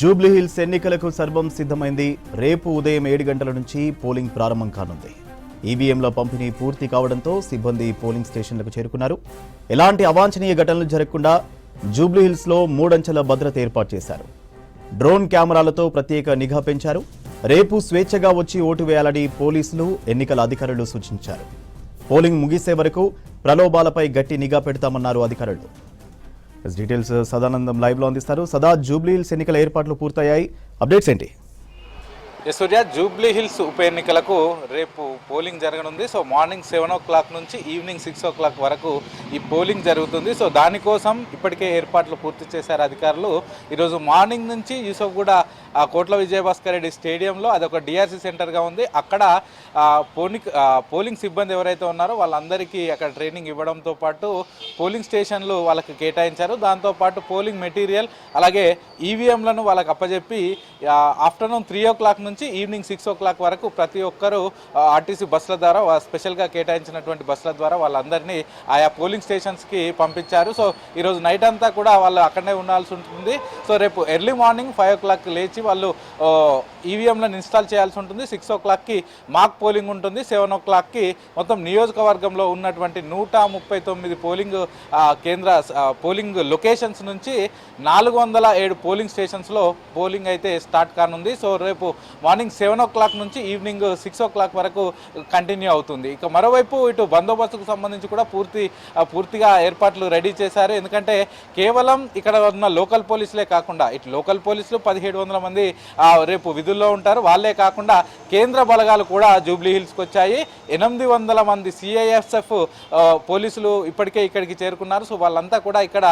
జూబ్లీహిల్స్ ఎన్నికలకు సర్వం సిద్ధమైంది. రేపు ఉదయం 7 గంటల నుంచి పోలింగ్ ప్రారంభం కానుంది. ఈవీఎంల పంపిణీ పూర్తి కావడంతో సిబ్బంది పోలింగ్ స్టేషన్లకు చేరుకున్నారు. ఎలాంటి అవాంఛనీయ ఘటనలు జరగకుండా జూబ్లీహిల్స్లో 3 అంచెల భద్రత ఏర్పాటు చేశారు. డ్రోన్ కెమెరాలతో ప్రత్యేక నిఘా పెంచారు. రేపు స్వేచ్ఛగా వచ్చి ఓటు వేయాలని పోలీసులు, ఎన్నికల అధికారులు సూచించారు. పోలింగ్ ముగిసే వరకు ప్రలోభాలపై గట్టి నిఘా పెడతామన్నారు అధికారులు. డీటెయిల్స్ సదానందం లైవ్ లో అందిస్తారు. సదా, జూబ్లీహిల్స్ ఎన్నికల ఏర్పాట్లు పూర్తయ్యాయి, అప్డేట్స్ ఏంటి? సూర్య, జూబ్లీహిల్స్ ఉప ఎన్నికలకు రేపు పోలింగ్ జరగనుంది. సో మార్నింగ్ 7 o'clock నుంచి ఈవినింగ్ 6 o'clock వరకు ఈ పోలింగ్ జరుగుతుంది. సో దానికోసం ఇప్పటికే ఏర్పాట్లు పూర్తి చేశారు అధికారులు. ఈరోజు మార్నింగ్ నుంచి యూసఫ్గూడ కోట్ల విజయభాస్కర్ రెడ్డి స్టేడియంలో అదొక డిఆర్సీ సెంటర్గా ఉంది. అక్కడ పోలింగ్ సిబ్బంది ఎవరైతే ఉన్నారో వాళ్ళందరికీ అక్కడ ట్రైనింగ్ ఇవ్వడంతో పాటు పోలింగ్ స్టేషన్లు వాళ్ళకి కేటాయించారు. దాంతోపాటు పోలింగ్ మెటీరియల్ అలాగే ఈవీఎంలను వాళ్ళకి అప్పచెప్పి ఆఫ్టర్నూన్ 3 o'clock నుంచి ఈవినింగ్ 6 o'clock వరకు ప్రతి ఒక్కరూ ఆర్టీసీ బస్సుల ద్వారా, స్పెషల్గా కేటాయించినటువంటి బస్సుల ద్వారా వాళ్ళందరినీ ఆయా పోలింగ్ స్టేషన్స్కి పంపించారు. సో ఈరోజు నైట్ అంతా కూడా వాళ్ళు అక్కడనే ఉండాల్సి ఉంటుంది. సో రేపు ఎర్లీ మార్నింగ్ 5 o'clock లేచి వాళ్ళు ఈవీఎంలను ఇన్స్టాల్ చేయాల్సి ఉంటుంది. 6 o'clockకి మాక్ పోలింగ్ ఉంటుంది. 7 o'clockకి మొత్తం నియోజకవర్గంలో ఉన్నటువంటి 139 పోలింగ్ లొకేషన్స్ నుంచి 407 పోలింగ్ స్టేషన్స్లో పోలింగ్ అయితే స్టార్ట్ కానుంది. సో రేపు మార్నింగ్ 7 o'clock నుంచి ఈవినింగ్ 6 o'clock వరకు కంటిన్యూ అవుతుంది. ఇక మరోవైపు ఇటు బందోబస్తుకు సంబంధించి కూడా పూర్తిగా ఏర్పాట్లు రెడీ చేశారు. ఎందుకంటే కేవలం ఇక్కడ ఉన్న లోకల్ పోలీసులే కాకుండా ఇటు లోకల్ పోలీసులు 1700 మంది రేపు విధుల్లో ఉంటారు. వాళ్ళే కాకుండా కేంద్ర బలగాలు కూడా జూబ్లీహిల్స్కి వచ్చాయి. 800 మంది CISF పోలీసులు ఇప్పటికే ఇక్కడికి చేరుకున్నారు. సో వాళ్ళంతా కూడా ఇక్కడ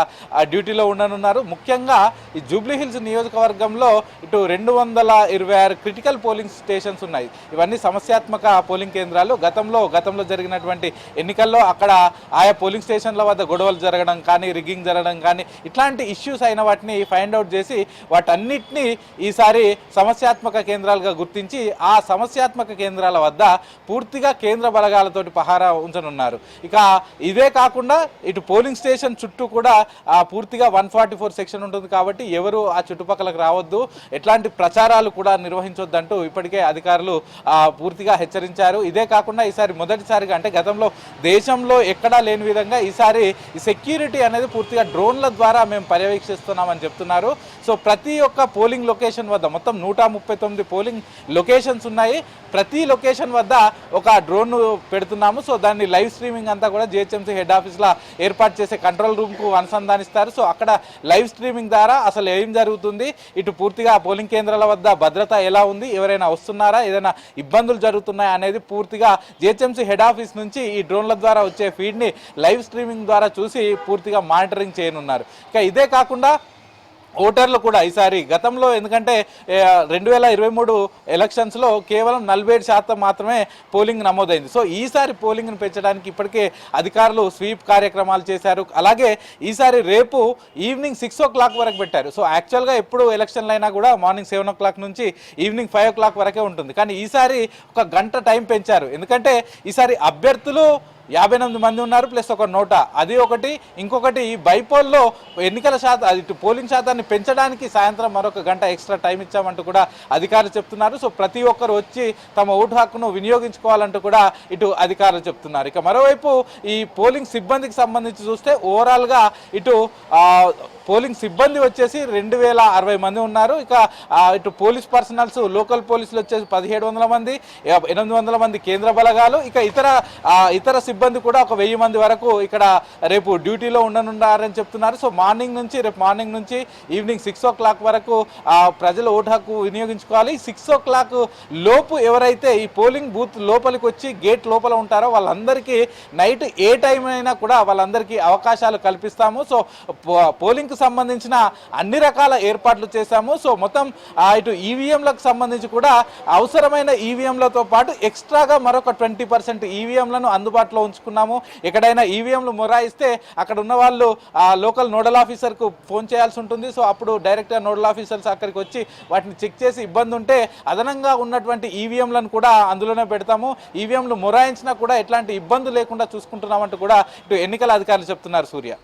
డ్యూటీలో ఉండనున్నారు. ముఖ్యంగా ఈ జూబ్లీహిల్స్ నియోజకవర్గంలో ఇటు 226 క్రిటికల్ పోలింగ్ స్టేషన్స్ ఉన్నాయి. ఇవన్నీ సమస్యాత్మక పోలింగ్ కేంద్రాలు. గతంలో జరిగినటువంటి ఎన్నికల్లో అక్కడ ఆయా పోలింగ్ స్టేషన్ల వద్ద గొడవలు జరగడం కానీ, రిగ్గింగ్ జరగడం కానీ, ఇట్లాంటి ఇష్యూస్ అయిన వాటిని ఫైండ్ అవుట్ చేసి వాటన్నిటినీ ఈసారి సమస్యాత్మక కేంద్రాలుగా గుర్తించి ఆ సమస్యాత్మక కేంద్రాల వద్ద పూర్తిగా కేంద్ర బలగాలతోటి పహారా ఉంచనున్నారు. ఇక ఇదే కాకుండా ఇటు పోలింగ్ స్టేషన్ చుట్టూ కూడా పూర్తిగా 144 సెక్షన్ ఉంటుంది. కాబట్టి ఎవరు ఆ చుట్టుపక్కలకు రావద్దు, ఎట్లాంటి ప్రచారాలు కూడా నిర్వహించొద్దంటూ ఇప్పటికే అధికారులు పూర్తిగా హెచ్చరించారు. ఇదే కాకుండా ఈసారి మొదటిసారిగా, అంటే గతంలో దేశంలో ఎక్కడా లేని విధంగా ఈసారి సెక్యూరిటీ అనేది పూర్తిగా డ్రోన్ల ద్వారా మేము పర్యవేక్షిస్తున్నామని చెప్తున్నారు. సో ప్రతి ఒక్క పోలింగ్ లొకేషన్ వద్ద మొత్తం 139 పోలింగ్ లొకేషన్స్ ఉన్నాయి. ప్రతి లొకేషన్ వద్ద ఒక డ్రోన్ పెడుతున్నాము. సో దాన్ని లైవ్ స్ట్రీమింగ్ అంతా కూడా GHMC హెడ్ ఆఫీస్లో ఏర్పాటు చేసే కంట్రోల్ రూమ్కు అనుసంధానిస్తారు. సో అక్కడ లైవ్ స్ట్రీమింగ్ ద్వారా అసలు ఏం జరుగుతుంది, ఇటు పూర్తిగా పోలింగ్ కేంద్రాల వద్ద భద్రత ఎలా ఉంది, ఎవరైనా వస్తున్నారా, ఏదైనా ఇబ్బందులు జరుగుతున్నాయా అనేది పూర్తిగా GHMC హెడ్ ఆఫీస్ నుంచి ఈ డ్రోన్ల ద్వారా వచ్చే ఫీడ్ని లైవ్ స్ట్రీమింగ్ ద్వారా చూసి పూర్తిగా మానిటరింగ్ చేయనున్నారు. ఇక ఇదే కాకుండా ఓటర్లు కూడా ఈసారి గతంలో, ఎందుకంటే 2023 ఎలక్షన్స్లో కేవలం 47% మాత్రమే పోలింగ్ నమోదైంది. సో ఈసారి పోలింగ్ను పెంచడానికి ఇప్పటికే అధికారులు స్వీప్ కార్యక్రమాలు చేశారు. అలాగే ఈసారి రేపు ఈవినింగ్ 6 o'clock వరకు పెట్టారు. సో యాక్చువల్గా ఎప్పుడు ఎలక్షన్లు అయినా కూడా మార్నింగ్ 7 o'clock నుంచి ఈవినింగ్ 5 o'clock వరకే ఉంటుంది. కానీ ఈసారి ఒక గంట టైం పెంచారు. ఎందుకంటే ఈసారి అభ్యర్థులు 58 మంది ఉన్నారు, ప్లస్ ఒక నోటా, అది ఒకటి. ఇంకొకటి ఈ బైపోల్లో ఎన్నికల శాతం, ఇటు పోలింగ్ శాతాన్ని పెంచడానికి సాయంత్రం మరొక గంట ఎక్స్ట్రా టైం ఇచ్చామంటూ కూడా అధికారులు చెప్తున్నారు. సో ప్రతి ఒక్కరు వచ్చి తమ ఓటు హక్కును వినియోగించుకోవాలంటూ కూడా ఇటు అధికారులు చెప్తున్నారు. ఇక మరోవైపు ఈ పోలింగ్ సిబ్బందికి సంబంధించి చూస్తే ఓవరాల్గా ఇటు పోలింగ్ సిబ్బంది వచ్చేసి 2060 మంది ఉన్నారు. ఇక ఇటు పోలీస్ పర్సనల్స్, లోకల్ పోలీసులు వచ్చేసి 1700 మంది, 800 మంది కేంద్ర బలగాలు, ఇక ఇతర సిబ్బంది కూడా ఒక 1000 మంది వరకు ఇక్కడ రేపు డ్యూటీలో ఉండనున్నారని చెప్తున్నారు. సో రేపు మార్నింగ్ నుంచి ఈవినింగ్ 6 o'clock వరకు ప్రజలు ఓటు హక్కు వినియోగించుకోవాలి. 6 o'clock లోపు ఎవరైతే ఈ పోలింగ్ బూత్ లోపలికి వచ్చి గేట్ లోపల ఉంటారో వాళ్ళందరికీ నైట్ ఏ టైం అయినా కూడా వాళ్ళందరికీ అవకాశాలు కల్పిస్తాము. సో పోలింగ్ సంబంధించిన అన్ని రకాల ఏర్పాట్లు చేశాము. సో మొత్తం ఇటు ఈవీఎంలకు సంబంధించి కూడా అవసరమైన ఈవీఎంలతో పాటు ఎక్స్ట్రాగా మరొక 20% ఈవీఎంలను అందుబాటులో ఉంచుకున్నాము. ఎక్కడైనా ఈవీఎంలు మొరాయిస్తే అక్కడ ఉన్న వాళ్ళు లోకల్ నోడల్ ఆఫీసర్కు ఫోన్ చేయాల్సి ఉంటుంది. సో అప్పుడు డైరెక్ట్గా నోడల్ ఆఫీసర్స్ అక్కడికి వచ్చి వాటిని చెక్ చేసి ఇబ్బంది ఉంటే అదనంగా ఉన్నటువంటి ఈవీఎంలను కూడా అందులోనే పెడతాము. ఈవీఎంలు మొరాయించినా కూడా ఎట్లాంటి ఇబ్బంది లేకుండా చూసుకుంటున్నామంటూ కూడా ఇటు ఎన్నికల అధికారులు చెప్తున్నారు. సూర్య.